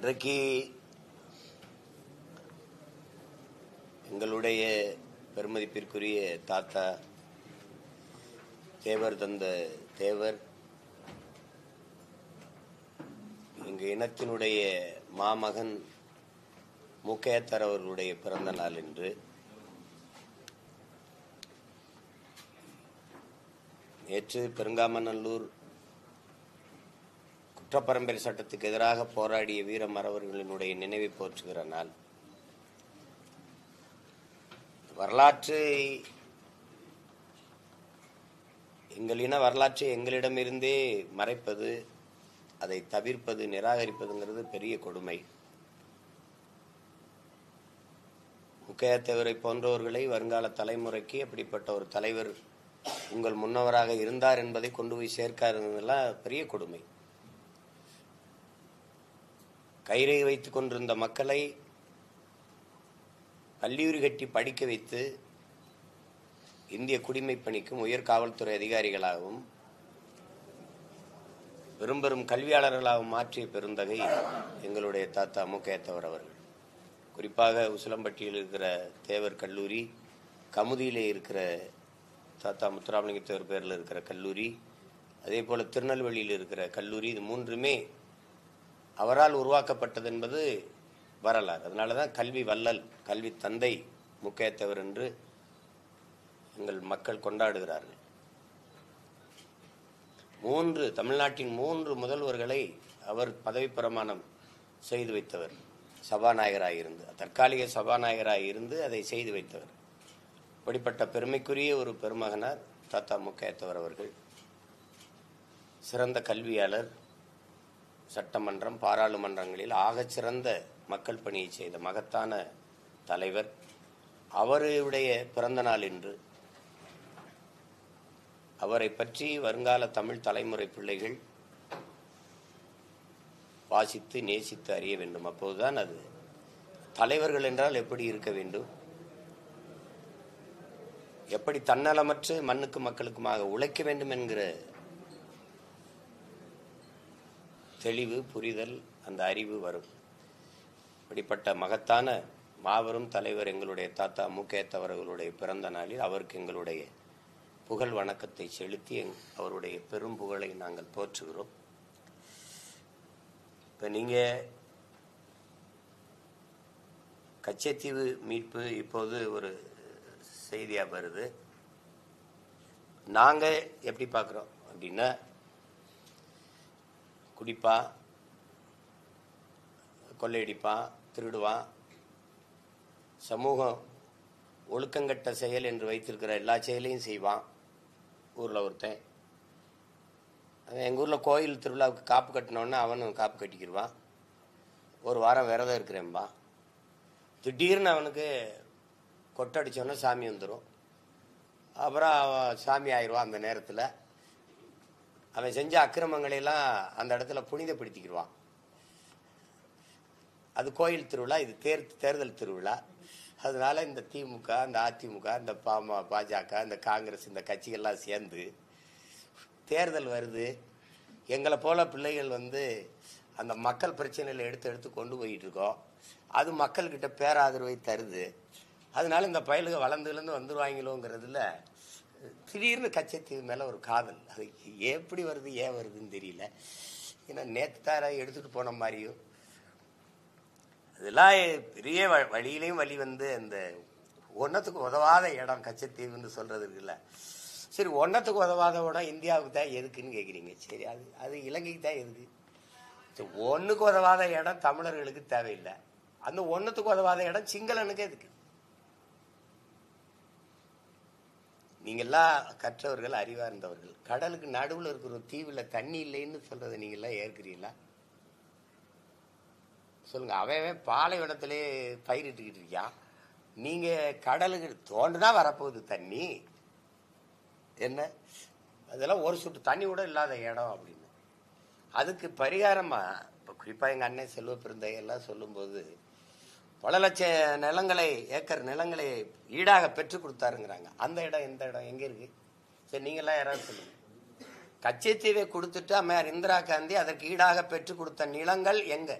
இன்றைக்கு எங்களுடைய பெருமதிப்பிற்குரிய தாத்தா தேவர் தந்த தேவர் எங்கள் இனத்தினுடைய மாமகன் முக்கையத்தர் அவர்களுடைய பிறந்த நாள் என்று நேற்று பெருங்காமநல்லூர் குற்றப்பரம்பரை சட்டத்துக்கு எதிராக போராடிய வீர மறவர்களினுடைய நினைவை போற்றுகிற நாள். வரலாற்றை எங்கள் இன வரலாற்றை எங்களிடமிருந்தே மறைப்பது, அதை தவிர்ப்பது, நிராகரிப்பதுங்கிறது பெரிய கொடுமை. முக்கையத்தேவரை போன்றவர்களை வருங்கால தலைமுறைக்கு அப்படிப்பட்ட ஒரு தலைவர் உங்கள் முன்னவராக இருந்தார் என்பதை கொண்டு போய் சேர்க்காததெல்லாம் பெரிய கொடுமை. கயிறை வைத்துக் கொண்டிருந்த மக்களை கல்லூரி கட்டி படிக்க வைத்து இந்திய குடிமைப் பணிக்கும் உயர் காவல்துறை அதிகாரிகளாகவும் பெரும் கல்வியாளர்களாகவும் மாற்றிய பெருந்தகை எங்களுடைய தாத்தா முக்கையத்தவர் அவர்கள். குறிப்பாக உசிலம்பட்டியில் இருக்கிற தேவர் கல்லூரி, கமுதியிலே இருக்கிற தாத்தா முத்துராமலிங்க தேவர் பேரில் இருக்கிற கல்லூரி, அதே போல் திருநெல்வேலியில் இருக்கிற கல்லூரி, இது மூன்றுமே அவரால் உருவாக்கப்பட்டது என்பது வரலாறு. அதனால தான் கல்வி வள்ளல், கல்வி தந்தை முக்கையத்தவர் என்று எங்கள் மக்கள் கொண்டாடுகிறார்கள். தமிழ்நாட்டின் 3 முதல்வர்களை அவர் பதவி பிரமாணம் செய்து வைத்தவர். சபாநாயகராயிருந்து, தற்காலிக சபாநாயகராயிருந்து அதை செய்து வைத்தவர். இப்படிப்பட்ட பெருமைக்குரிய ஒரு பெருமகனார் தாத்தா முக்கையத்தவர் அவர்கள். சிறந்த கல்வியாளர், சட்டமன்றம், பாராளுமன்றங்களில் ஆகச்சிறந்த மக்கள் பணியை செய்த மகத்தான தலைவர். அவருடைய பிறந்த நாள் என்று அவரை பற்றி வருங்கால தமிழ் தலைமுறை பிள்ளைகள் வாசித்து நேசித்து அறிய வேண்டும். அப்போதுதான் அது தலைவர்கள் என்றால் எப்படி இருக்க வேண்டும், எப்படி தன்னலமற்று மண்ணுக்கு மக்களுக்குமாக உழைக்க வேண்டும் என்கிற தெளிவு, புரிதல், அந்த அறிவு வரும். இப்படிப்பட்ட மகத்தான மாபெரும் தலைவர் எங்களுடைய தாத்தா முக்கையத்தவர்களுடைய பிறந்த நாளில் அவருக்கு எங்களுடைய புகழ் வணக்கத்தை செலுத்தி அவருடைய பெரும் புகழை நாங்கள் போற்றுகிறோம். இப்போ நீங்கள் கச்சத்தீவு மீட்பு இப்போது ஒரு செய்தியாக வருது. நாங்கள் எப்படி பார்க்குறோம் அப்படின்னா, குடிப்பான், கொள்ளையடிப்பான், திருடுவான், சமூகம் ஒழுக்கங்கட்ட செயல் என்று வைத்திருக்கிற எல்லா செயலையும் செய்வான். ஊரில் ஒருத்தன் எங்கள் ஊரில் கோயில் திருவிழாவுக்கு காப்பு கட்டினோன்னா அவனும் காப்பு கட்டிக்கிடுவான். ஒரு வாரம் விரதம் இருக்கிறேன்பா. திடீர்னு அவனுக்கு கொட்டடிச்சோன்னா சாமி வந்துடும். அப்புறம் அவன் சாமி ஆயிடுவான். அந்த நேரத்தில் அவன் செஞ்ச அக்கிரமங்களையெல்லாம் அந்த இடத்துல புனிதப்படுத்திக்கிடுவான். அது கோயில் திருவிழா, இது தேர்தல் திருவிழா. அதனால இந்த திமுக, இந்த அதிமுக, இந்த பாஜக, இந்த காங்கிரஸ், இந்த கட்சிகள்லாம் சேர்ந்து தேர்தல் வருது, எங்களை போல பிள்ளைகள் அந்த மக்கள் பிரச்சனையில் எடுத்து கொண்டு போயிட்டு இருக்கோம். அது மக்கள்கிட்ட பேராதரவை தருது. அதனால இந்த பயலுக வளர்ந்துலேருந்து வந்துடுவாங்களோங்கிறதுல திடீர்னு கச்சத்தீவு மேலே ஒரு காதல். அது எப்படி வருது, ஏன் வருதுன்னு தெரியல. ஏன்னா நேற்று தார எடுத்துகிட்டு போன மாதிரியும் அதெல்லாம் பெரிய வழியிலையும் வழி அந்த ஒன்றத்துக்கு உதவாத இடம் கச்சத்தீவுன்னு சொல்கிறது இருக்குல்ல. சரி, ஒன்றத்துக்கு உதவாத இடம் இந்தியாவுக்கு தான் எதுக்குன்னு கேட்குறீங்க. சரி, அது இலங்கைக்கு தான் எதுக்கு? சரி, ஒன்றுக்கு உதவாத இடம் தமிழர்களுக்கு தேவையில்லை. அந்த ஒன்றத்துக்கு உதவாத இடம் சிங்களனுக்கு எதுக்கு? நீங்கள்லாம் கற்றவர்கள், அறிவார்ந்தவர்கள். கடலுக்கு நடுவில் இருக்கிற ஒரு தீவில் தண்ணி இல்லைன்னு சொல்றதை நீங்கள்லாம் ஏற்கிறீங்களா? சொல்லுங்க. அவன் பாலைவனத்திலே பயிரிட்டுக்கிட்டு இருக்கான். நீங்க கடலுக்கு தோண்டுனா வரப்போகுது தண்ணி. என்ன அதெல்லாம் ஒரு சொட்டு தண்ணி கூட இல்லாத இடம் அப்படின்னு. அதுக்கு பரிகாரமா இப்போ குறிப்பாக எங்கள் அண்ணன் செல்வ பெருந்தையெல்லாம் சொல்லும்போது பல லட்சம் நிலங்களை, ஏக்கர் நிலங்களை ஈடாக பெற்று கொடுத்தாருங்கிறாங்க. அந்த இடம் எந்த இடம், எங்கே இருக்கு? சரி, நீங்கள்லாம் யாராவது சொல்லுங்க. கச்சத்தீவை கொடுத்துட்டு அம்மையார் இந்திரா காந்தி அதற்கு ஈடாக பெற்று கொடுத்த நிலங்கள் எங்க?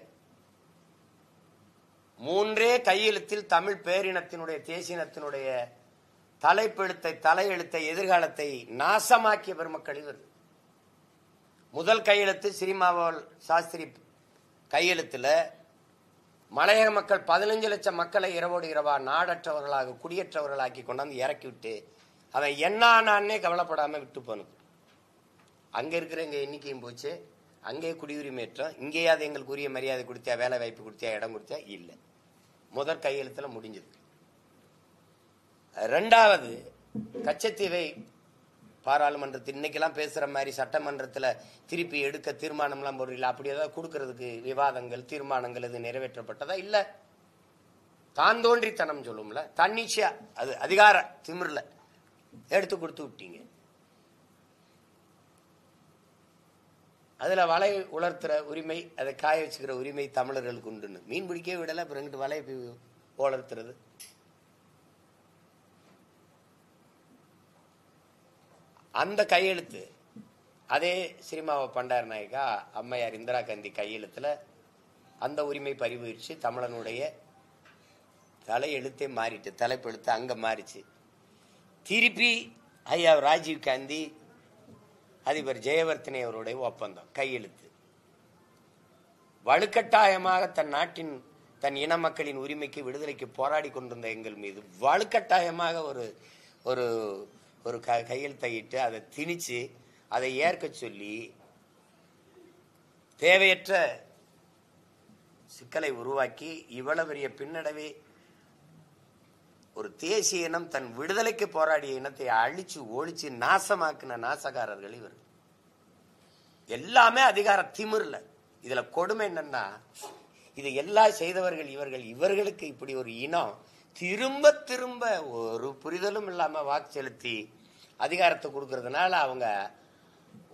மூன்றே கையெழுத்தில் தமிழ் பேரினத்தினுடைய தேசியனத்தினுடைய தலையெழுத்தை எதிர்காலத்தை நாசமாக்கிய பெருமக்கள் இவர். முதல் கையெழுத்து ஸ்ரீமாவோல் சாஸ்திரி கையெழுத்துல மலையக மக்கள் 15 லட்சம் மக்களை இரவோடு இரவா நாடற்றவர்களாக குடியேற்றவர்களாக்கி கொண்டாந்து இறக்கி விட்டு அவன் என்னானே கவலைப்படாம விட்டு போனது. அங்க இருக்கிற எங்க எண்ணிக்கையும் போச்சு, அங்கே குடியுரிமையேற்றம், இங்கேயாவது எங்களுக்கு உரிய மரியாதை கொடுத்தியா, வேலை வாய்ப்பு கொடுத்தியா, இடம் கொடுத்தியா? இல்லை. முதல் கையெழுத்துல முடிஞ்சது. ரெண்டாவது, கச்சத்தீவை பாராளுமன்றத்தில் இன்னைக்கெல்லாம் பேசுற மாதிரி சட்டமன்றத்தில் திருப்பி எடுக்க தீர்மானம்லாம் போடுறீங்களா? அப்படி ஏதாவது கொடுக்கறதுக்கு விவாதங்கள் தீர்மானங்கள் இது நிறைவேற்றப்பட்டதா? இல்ல. தான் தோன்றித்தனம் சொல்லும்ல, தன்னிச்சையா அது அதிகார திமிர்ல எடுத்து கொடுத்து விட்டீங்க. அதுல வலை உலர்த்துற உரிமை, அதை காய வச்சுக்கிற உரிமை தமிழர்களுக்கு உண்டுன்னு மீன் பிடிக்கவே விடல. அப்புறம் வலை உலர்த்துறது அந்த கையெழுத்து அதே சினிமாவை பண்டார நாயக்கா அம்மையார் இந்திரா காந்தி கையெழுத்துல அந்த உரிமை பறிபோயிடுச்சு. தமிழனுடைய தலையெழுத்தே மாறிட்டு, தலைப்பெழுத்து அங்க மாறிச்சு. திருப்பி ஐயா ராஜீவ் காந்தி அதிபர் ஜெயவர்த்தனை அவருடைய ஒப்பந்தம் கையெழுத்து. வலுக்கட்டாயமாக தன் இன மக்களின் உரிமைக்கு விடுதலைக்கு போராடி கொண்டிருந்த எங்கள் மீது வலுக்கட்டாயமாக ஒரு கையெழுத்தையிட்டு அதை திணிச்சு அதை ஏற்க சொல்லி தேவையற்ற சிக்கலை உருவாக்கி இவ்வளவு பெரிய பின்னடைவை ஒரு தேசிய இனம் தன் விடுதலைக்கு போராடிய இனத்தை அழிச்சு ஒழிச்சு நாசமாக்கின நாசகாரர்கள் இவர். எல்லாமே அதிகார திமிர்ல. இதுல கொடுமை என்னன்னா, இது எல்லாம் செய்தவர்கள் இவர்களுக்கு இப்படி ஒரு இனம் திரும்ப திரும்ப ஒரு புரிதலும் இல்லாம வாக்கு செலுத்தி அதிகாரத்தை கொடுக்கறதுனால அவங்க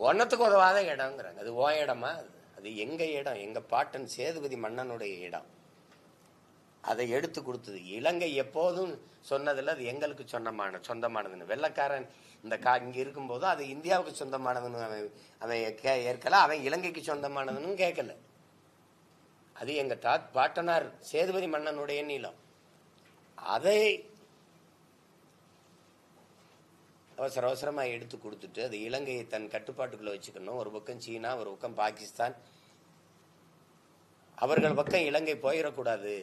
ஒன்னத்துக்கு உதவாத இடம்ங்கிறாங்க. அது ஓ இடமா? அது எங்க இடம், எங்க பாட்டன் சேதுபதி மன்னனுடைய இடம். அதை எடுத்து கொடுத்தது இலங்கை. எப்போதும் சொன்னதில்ல அது எங்களுக்கு சொந்தமானதுன்னு. வெள்ளக்காரன் இங்க இருக்கும் போதும் அது இந்தியாவுக்கு சொந்தமானதுன்னு அவன் ஏற்கல, அவன் இலங்கைக்கு சொந்தமானதுன்னு கேட்கல. அது எங்க பாட்டனார் சேதுபதி மன்னனுடைய நிலம். அதை அவசரமா எடுத்து கொடுத்துட்டு அது இலங்கையை தன் கட்டுப்பாட்டுக்குள்ள வச்சுக்கணும். ஒரு பக்கம் சீனா, ஒரு பக்கம் பாகிஸ்தான், அவர்கள் பக்கம் இலங்கை போயிடக்கூடாது.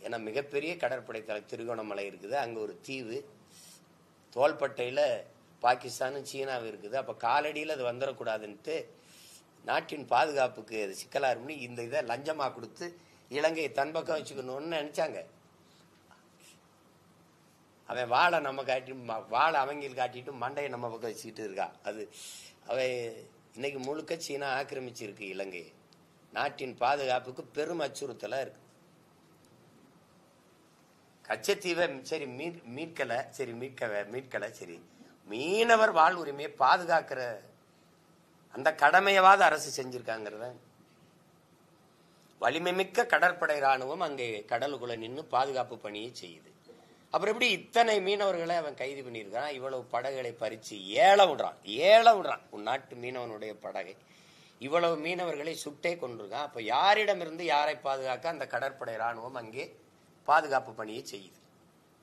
ஏன்னா மிகப்பெரிய கடற்படை தலை திருகோணமலை இருக்குது, அங்க ஒரு தீவு, தோள்பட்டையில பாகிஸ்தானும் சீனாவும் இருக்குது. அப்ப காலடியில் அது வந்துடக்கூடாதுன்ட்டு நாட்டின் பாதுகாப்புக்கு அது சிக்கலா இருக்குன்னு இந்த இதை லஞ்சமா கொடுத்து இலங்கையை தன் பக்கம் வச்சுக்கணும்னு நினைச்சாங்க. அவன் வாழை நம்ம காட்டி வாழை அவங்களுக்கு காட்டிட்டு மண்டையை நம்ம பக்கம் வச்சுக்கிட்டு இருக்கா. அது அவன் இன்னைக்கு முழுக்க சீனா ஆக்கிரமிச்சிருக்கு இலங்கையை. நாட்டின் பாதுகாப்புக்கு பெரும் அச்சுறுத்தலா இருக்கு. கச்சத்தீவை சரி மீட்கல சரி, மீனவர் வாழ் உரிமையை பாதுகாக்கிற அந்த கடமையவாத அரசு செஞ்சிருக்காங்கிறத. வலிமை மிக்க கடற்படை ராணுவம் அங்கே கடலுக்குள்ள நின்று பாதுகாப்பு பணியை செய்யுது. அப்புறம் எப்படி இத்தனை மீனவர்களை அவன் கைது பண்ணியிருக்கான்? இவ்வளவு படகுகளை பறிச்சு ஏல விடுறான் உன் நாட்டு மீனவனுடைய படகை. இவ்வளவு மீனவர்களை சுட்டே கொண்டிருக்கான். அப்ப யாரிடமிருந்து யாரை பாதுகாக்க அந்த கடற்படை ராணுவம் அங்கே பாதுகாப்பு பணியை செய்யுது?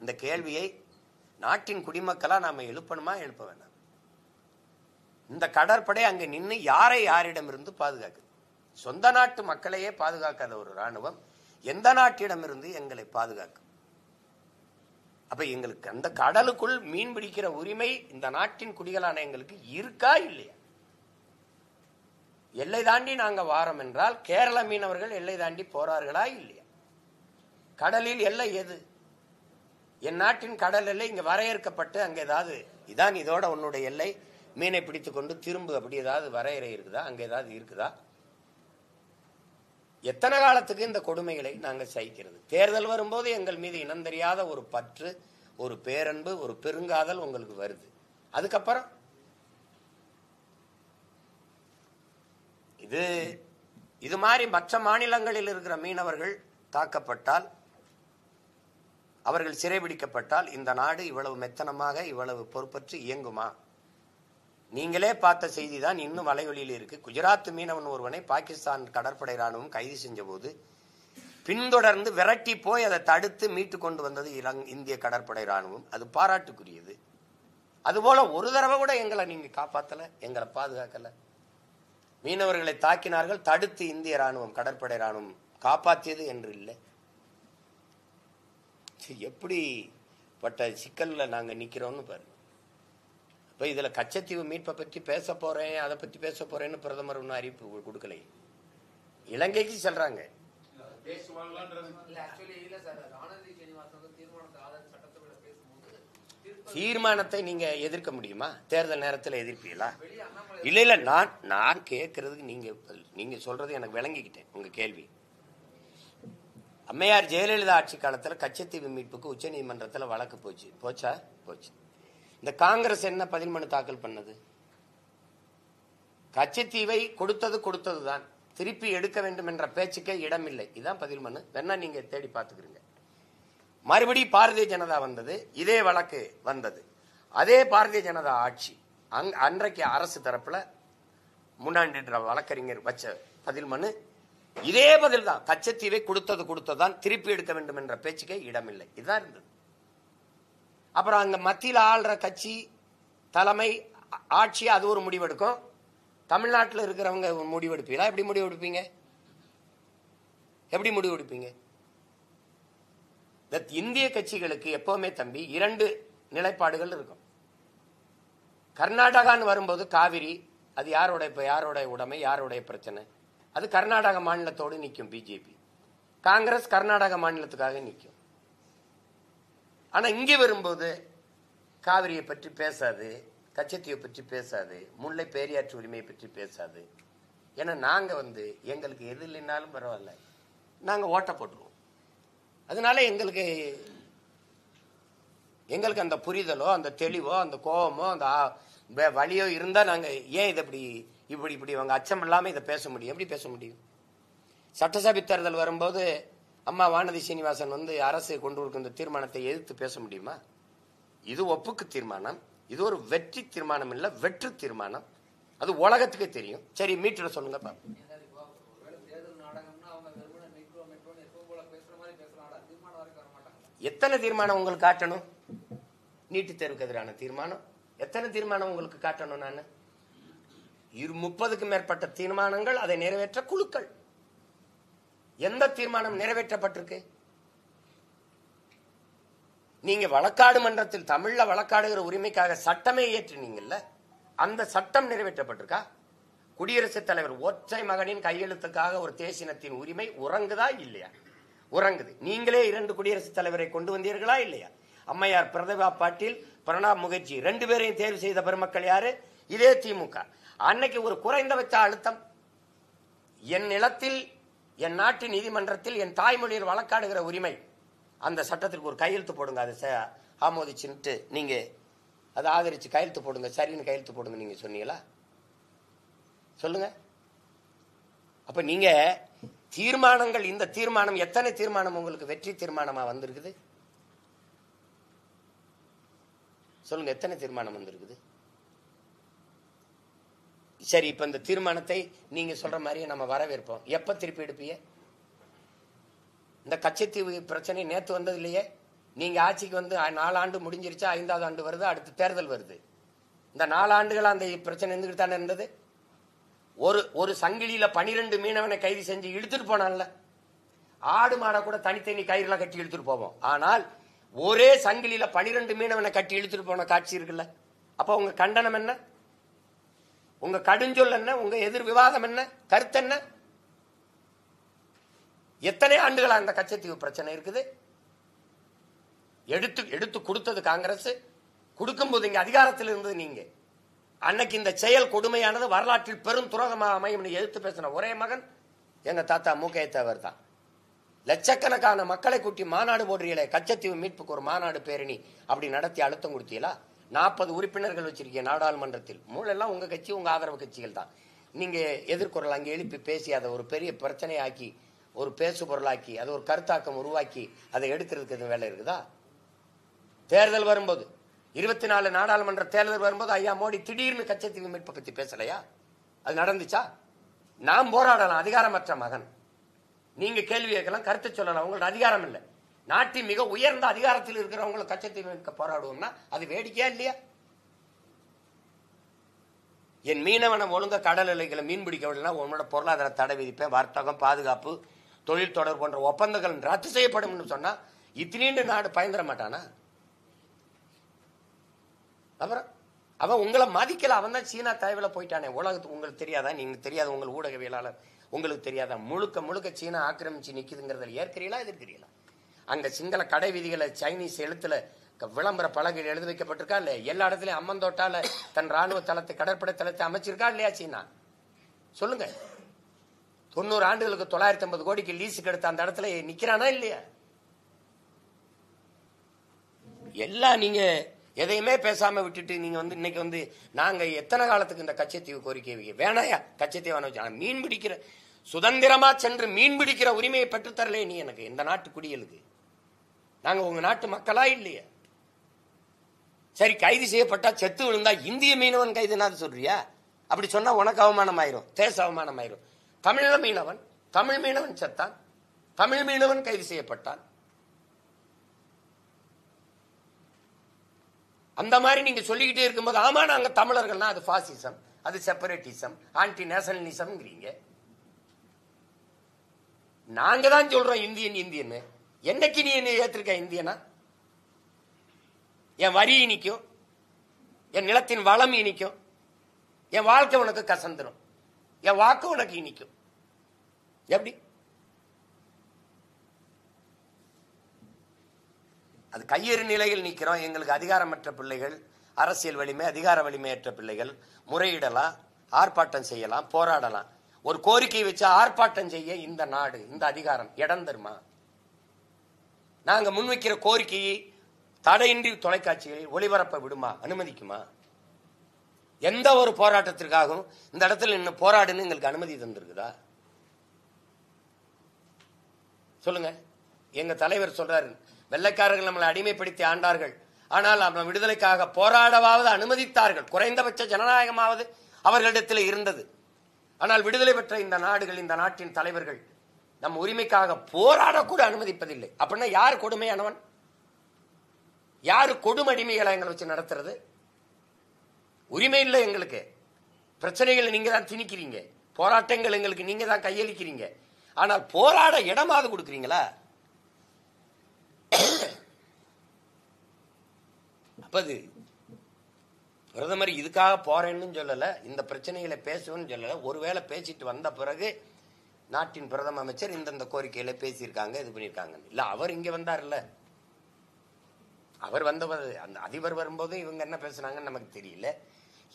இந்த கேள்வியை நாட்டின் குடிமக்களா நாம எழுப்பணுமா, எழுப்ப வேண்டாம்? இந்த கடற்படை அங்க நின்று யாரிடமிருந்து பாதுகாக்குது? சொந்த நாட்டு மக்களையே பாதுகாக்காத ஒரு ராணுவம் எந்த நாட்டிடமிருந்து எங்களை பாதுகாக்கும்? அப்ப எங்களுக்கு அந்த கடலுக்குள் மீன் பிடிக்கிற உரிமை இந்த நாட்டின் குடிகளான எங்களுக்கு இருக்கா இல்லையா? எல்லை தாண்டி நாங்க வாரம் என்றால் கேரள மீனவர்கள் எல்லை தாண்டி போறார்களா இல்லையா? கடலில் எல்லை எது? என் நாட்டின் கடல் எல்லை இங்க வரையறுக்கப்பட்டு அங்க ஏதாவது இதான் இதோட உன்னுடைய எல்லை, மீனை பிடித்துக் கொண்டு திரும்ப அப்படி ஏதாவது வரையறை இருக்குதா? அங்க ஏதாவது இருக்குதா? எத்தனை காலத்துக்கு இந்த கொடுமைகளை நாங்கள் சகிக்கிறது? தேர்தல் வரும்போது எங்கள் மீது இனம் தெரியாத ஒரு பற்று, ஒரு பேரன்பு, ஒரு பெருங்காதல் உங்களுக்கு வருது. அதுக்கப்புறம் இது மாதிரி மற்ற மாநிலங்களில் இருக்கிற மீனவர்கள் தாக்கப்பட்டால், அவர்கள் சிறைபிடிக்கப்பட்டால் இந்த நாடு இவ்வளவு மெத்தனமாக இவ்வளவு பொறுப்பற்று இயங்குமா? நீங்களே பார்த்த செய்தி தான் இன்னும் வலைவெளியில் இருக்கு. குஜராத் மீனவன் ஒருவனை பாகிஸ்தான் கடற்படை ராணுவம் கைது செஞ்ச போது பின்தொடர்ந்து விரட்டி போய் அதை தடுத்து மீட்டு கொண்டு வந்தது இந்திய கடற்படை ராணுவம். அது பாராட்டுக்குரியது. அதுபோல ஒரு தடவை கூட எங்களை நீங்க காப்பாத்தல, எங்களை பாதுகாக்கல. மீனவர்களை தாக்கினார்கள், தடுத்து இந்திய ராணுவம் கடற்படை ராணுவம் காப்பாற்றியது என்று இல்லை. எப்படிப்பட்ட சிக்கல்ல நாங்க நிக்கிறோம்னு பாருங்க. இப்ப இதுல கச்சத்தீவு மீட்பை பற்றி பேச போறேன், அதை பத்தி பேச போறேன்னு பிரதமர் ஒன்னும் அறிவிப்பு கொடுக்கலை. இலங்கைக்கு சொல்றாங்க. தீர்மானத்தை நீங்க எதிர்க்க முடியுமா? தேர்தல் நேரத்தில் எதிர்ப்பீங்களா? இல்ல இல்ல, நான் கேட்கறதுக்கு நீங்க சொல்றது எனக்கு விளங்கிக்கிட்டேன். உங்க கேள்வி, அம்மையார் ஜெயலலிதா ஆட்சி காலத்துல கச்சத்தீவு மீட்புக்கு உச்ச நீதிமன்றத்தில் வழக்கு போச்சா? போச்சு. இந்த காங்கிரஸ் என்ன பதில் மனு தாக்கல் பண்ணது? கச்சத்தீவை கொடுத்ததுதான், திருப்பி எடுக்க வேண்டும் என்ற பேச்சுக்கே இடமில்லை. இதுதான் பதில் மனு. வேணா நீங்க தேடி பார்த்துக்கிறீங்க. மறுபடி பாரதிய ஜனதா வந்தது, இதே வழக்கு வந்தது. அதே பாரதிய ஜனதா ஆட்சி அன்றைக்கு அரசு தரப்புல முன்னாடி வழக்கறிஞர் வச்ச பதில் மனு இதே பதில் தான். கச்சத்தீவை கொடுத்ததுதான், திருப்பி எடுக்க வேண்டும் என்ற பேச்சுக்கே இடமில்லை. இதுதான் இருந்தது. அப்புறம் அங்க மத்தியில் ஆள்ற கட்சி தலைமை ஆட்சி அது ஒரு முடிவெடுக்கும். தமிழ்நாட்டில் இருக்கிறவங்க முடிவெடுப்பீங்களா? எப்படி முடிவெடுப்பீங்க? இந்திய கட்சிகளுக்கு எப்பவுமே தம்பி 2 நிலைப்பாடுகள் இருக்கும். கர்நாடகான்னு வரும்போது காவிரி அது யாரோட உடைமை, யாருடைய பிரச்சனை, அது கர்நாடக மாநிலத்தோடு நிற்கும் பிஜேபி. காங்கிரஸ் கர்நாடக மாநிலத்துக்காக நிற்கும். ஆனா இங்கே வரும்போது காவிரியை பற்றி பேசாது, கச்சத்தீவை பற்றி பேசாது, முல்லை பெரியாற்று உரிமையை பற்றி பேசாது. ஏன்னா நாங்க எங்களுக்கு எது இல்லைன்னாலும் பரவாயில்ல, நாங்க ஓட்ட போட்டுருவோம். அதனால எங்களுக்கு அந்த புரிதலோ, அந்த தெளிவோ, அந்த கோபமோ, அந்த வழியோ இருந்தா நாங்க ஏன் இதை இப்படி அவங்க அச்சம் இல்லாம இதை பேச முடியும்? எப்படி பேச முடியும்? சட்டசபை தேர்தல் வரும்போது அம்மா வானதி சீனிவாசன் அரசு கொண்டு இருக்கின்ற தீர்மானத்தை எதிர்த்து பேச முடியுமா? இது ஒப்புக்கு தீர்மானம். இது ஒரு வெற்றி தீர்மானம் இல்ல, வெற்று தீர்மானம். அது உலகத்துக்கே தெரியும். சரி, மீட்டர் சொல்லுங்க. எத்தனை தீர்மானம் உங்களுக்கு காட்டணும்? நீட்டு தேர்வுக்கு எதிரான தீர்மானம் எத்தனை தீர்மானம் உங்களுக்கு காட்டணும்? நான் 30க்கும் மேற்பட்ட தீர்மானங்கள், அதை நிறைவேற்ற குழுக்கள். எந்த தீர்மானம் நிறைவேற்றப்பட்டிருக்கு? நீங்க வழக்காடு மன்றத்தில் தமிழ்ல வழக்காடுகிற உரிமைக்காக சட்டமே ஏற்றினீங்கல்ல, அந்த சட்டம் நிறைவேற்றப்பட்டிருக்கா? குடியரசுத் தலைவர் ஒற்றை மகனின் கையெழுத்துக்காக ஒரு தேசினத்தின் உரிமை உறங்குதா இல்லையா? உறங்குது. நீங்களே 2 குடியரசுத் தலைவரை கொண்டு வந்தீர்களா இல்லையா? அம்மையார் பிரதிபா பாட்டீல், பிரணாப் முகர்ஜி 2 பேரையும் தேர்வு செய்த பெருமக்கள் யாரு? இதே திமுக. அன்னைக்கு ஒரு குறைந்தபட்ச அழுத்தம், என் நிலத்தில், என் நாட்டு நீதிமன்றத்தில் என் தாய்மொழியில் வழக்காடுகிற உரிமை, அந்த சட்டத்திற்கு ஒரு கையெழுத்து போடுங்க, அதை ஆமோதிச்சுட்டு நீங்க அதை ஆதரிச்சு கையெழுத்து போடுங்க, சரின்னு கையெழுத்து போடுங்க நீங்க சொன்னீங்களா? சொல்லுங்க. அப்ப நீங்க தீர்மானங்கள், இந்த தீர்மானம், எத்தனை தீர்மானம் உங்களுக்கு வெற்றி தீர்மானமா வந்திருக்குது? சொல்லுங்க, எத்தனை தீர்மானம் வந்திருக்குது? சரி, இப்ப இந்த தீர்மானத்தை நீங்க சொல்ற மாதிரியே நம்ம வரவேற்போம். எப்ப திருப்பி எடுப்பீங்க? இந்த கச்சத்தீவு பிரச்சனை நேத்து வந்தது இல்லையே. நீங்க ஆட்சிக்கு 4 ஆண்டு முடிஞ்சிருச்சா, 5வது ஆண்டு வருது, அடுத்து தேர்தல் வருது. இந்த 4 ஆண்டுகள் அந்த பிரச்சனை இருந்துகிட்டு தானே இருந்தது. ஒரு சங்கிலியில 12 மீனவனை கைது செஞ்சு இழுத்துட்டு போனான்ல. ஆடு மாடை கூட தனித்தனி கயிறுல கட்டி இழுத்துட்டு போவோம். ஆனால் ஒரே சங்கிலியில 12 மீனவனை கட்டி இழுத்துட்டு போன காட்சி இருக்குல்ல. அப்ப உங்க கண்டனம் என்ன? உங்க கடுஞ்சொல் என்ன? உங்க எதிர் விவாதம் என்ன? கருத்து என்ன? எத்தனை ஆண்டுகளா அந்த கச்சத்தீவு பிரச்சனை இருக்குது? எடுத்து கொடுத்தது காங்கிரஸ். கொடுக்கும் போது இங்க அதிகாரத்தில் இருந்தது நீங்க. அன்னைக்கு இந்த செயல் கொடுமையானது வரலாற்றில் பெரும் துரோகமாக அமையும் எதிர்த்து பேசின ஒரே மகன் எங்க தாத்தா மூக்கைய தேவர் தான். லட்சக்கணக்கான மக்களை கூட்டி மாநாடு போடுறீங்களே, கச்சத்தீவு மீட்புக்கு ஒரு மாநாடு பேரணி அப்படி நடத்தி அழுத்தம் கொடுத்தீங்களா? 40 உறுப்பினர்கள் வச்சிருக்கீங்க நாடாளுமன்றத்தில். மூலெல்லாம் உங்க கட்சி, உங்க ஆதரவு கட்சிகள் தான். நீங்க எதிர்குரல் அங்கே எழுப்பி பேசி அதை ஒரு பெரிய பிரச்சனையாக்கி, ஒரு பேசு பொருளாக்கி, அது ஒரு கருத்தாக்கம் உருவாக்கி அதை எடுக்கிறதுக்கு எதுவும் வேலை இருக்குதா? தேர்தல் வரும்போது, 24 நாடாளுமன்ற தேர்தல் வரும்போது ஐயா மோடி திடீர்னு கச்சத்தீவு மீட்பை பத்தி பேசலையா? அது நடந்துச்சா? நாம் போராடலாம், அதிகாரமற்ற மகன். நீங்க கேள்வி கேட்கலாம், கருத்து சொல்லலாம், உங்களோட அதிகாரம் இல்லை. நாட்டின் மிக உயர்ந்த அதிகாரத்தில் இருக்கிறவங்களை கச்சத்தீவு போராடுவோம்னா அது வேடிக்கையா இல்லையா? என் மீனவனை ஒழுங்க கடல் எல்லைகளை மீன் பிடிக்க விடலன்னா உன்னோட பொருளாதார தடை விதிப்பேன், வர்த்தகம், பாதுகாப்பு, தொழில் தொடர்பு போன்ற ஒப்பந்தங்கள் ரத்து செய்யப்படும் சொன்னா இத்தினீண்டு நாடு பயந்துட மாட்டானா? அப்புறம் அவன் உங்களை மதிக்கல, அவன் தான் சீனா தயவுல போயிட்டானே. உலகத்துக்கு உங்களுக்கு தெரியாதா? நீங்க தெரியாத உங்கள் ஊடகவியலாளர் உங்களுக்கு தெரியாதா? முழுக்க முழுக்க சீனா ஆக்கிரமிச்சு நிக்குதுங்கிறதுல ஏற்கிறீங்களா எதிர்க்கிறீங்களா? அங்க சிங்கள கடை விதிகளை சைனீஸ் எழுத்துல விளம்பர பலகையில் எழுதி வைக்கப்பட்டிருக்கா இல்லையா? எல்லா இடத்துலயும் அம்மந்தோட்டால தன் ராணுவ தளத்தை, கடற்படை தளத்தை அமைச்சிருக்கா இல்லையா சீனா? சொல்லுங்க. 90 ஆண்டுகளுக்கு 950 கோடிக்கு லீஸுக்கு எடுத்த அந்த இடத்துல நிக்கிறானா இல்லையா? எல்லாம் நீங்க எதையுமே பேசாம விட்டுட்டு நீங்க இன்னைக்கு நாங்க எத்தனை காலத்துக்கு இந்த கச்சத்தீவு கோரிக்கை வேணாயா? கச்சத்தீவு மீன் பிடிக்கிற சுதந்திரமா சென்று மீன் பிடிக்கிற உரிமையை பெற்றுத்தரலே நீ எனக்கு இந்த நாட்டு குடியலுக்கு. நாங்க உங்க நாட்டு மக்களா இல்லையா? சரி, கைது செய்யப்பட்டா செத்து விழுந்தா இந்திய மீனவன் கைதுனா சொல்றியா? அப்படி சொன்னா உனக்கு அவமானம் ஆயிரும், தேச அவமானம் ஆயிரும். தமிழ் மீனவன் செத்தான், தமிழ் மீனவன் கைது செய்யப்பட்டான். அந்த மாதிரி நீங்க சொல்லிக்கிட்டே இருக்கும்போது ஆமா நாங்க தமிழர்கள்னா அது பாசிசம், அது செப்பரேட்டிசம், ஆன்டி நேஷனலிசம்ங்கிறீங்க. நாங்க தான் சொல்றோம் இந்தியன். என்னைக்கு நீ என்ன ஏத்திருக்க இந்தியனா? என் வரி இனிக்கும், என் நிலத்தின் வளம் இனிக்கும், என் வாழ்க்கை உனக்கு கசந்துரும், என் வாக்கு உனக்கு இனிக்கும். எப்படி? அது கையெறு நிலையில் நிக்கிறோம். எங்களுக்கு அதிகாரமற்ற பிள்ளைகள், அரசியல் வலிமை, அதிகார வலிமையற்ற பிள்ளைகள் முறையிடலாம், ஆர்ப்பாட்டம் செய்யலாம், போராடலாம். ஒரு கோரிக்கை வச்சு ஆர்ப்பாட்டம் செய்ய இந்த நாடு, இந்த அதிகாரம் இடம் தருமா? நாங்க முன்வைக்கிற கோரிக்கையை தடையின்றி தொலைக்காட்சிகளில் ஒளிபரப்ப விடுமா, அனுமதிக்குமா? எந்த ஒரு போராட்டத்திற்காகவும் இந்த இடத்துல இன்னும் போராடுன்னு எங்களுக்கு அனுமதி தந்திருக்குதா? சொல்லுங்க. எங்க தலைவர் சொல்றாரு, வெள்ளைக்காரர்கள் நம்மளை அடிமைப்படுத்தி ஆண்டார்கள், ஆனால் நம்ம விடுதலைக்காக போராடவாவது அனுமதித்தார்கள். குறைந்தபட்ச ஜனநாயகமாவது அவர்களிடத்தில் இருந்தது. ஆனால் விடுதலை பெற்ற இந்த நாடுகள், இந்த நாட்டின் தலைவர்கள் நம் உரிமைக்காக போராடக்கூட அனுமதிப்பதில்லை. அப்படின்னா யார் கொடுமையானவன்? யாரு கொடுமடிமைகளை எங்களை வச்சு நடத்துறது? உரிமை இல்லை எங்களுக்கு. பிரச்சனைகளை நீங்க தான் திணிக்கிறீங்க, போராட்டங்கள் எங்களுக்கு நீங்க தான் கையளிக்கிறீங்க. ஆனால் போராட இடமாவது கொடுக்குறீங்களா? அப்பது பிரதமர் இதுக்காக போறேன்னு சொல்லல, இந்த பிரச்சனைகளை பேசுவேன்னு சொல்லல. ஒருவேளை பேசிட்டு வந்த பிறகு நாட்டின் பிரதம அமைச்சர் இந்த கோரிக்கையில பேசியிருக்காங்க, இது பண்ணியிருக்காங்க இல்ல. அவர் இங்க வந்தார்ல, அவர் வந்தவர் அந்த அதிபர் வரும்போது இவங்க என்ன பேசுனாங்கன்னு நமக்கு தெரியல.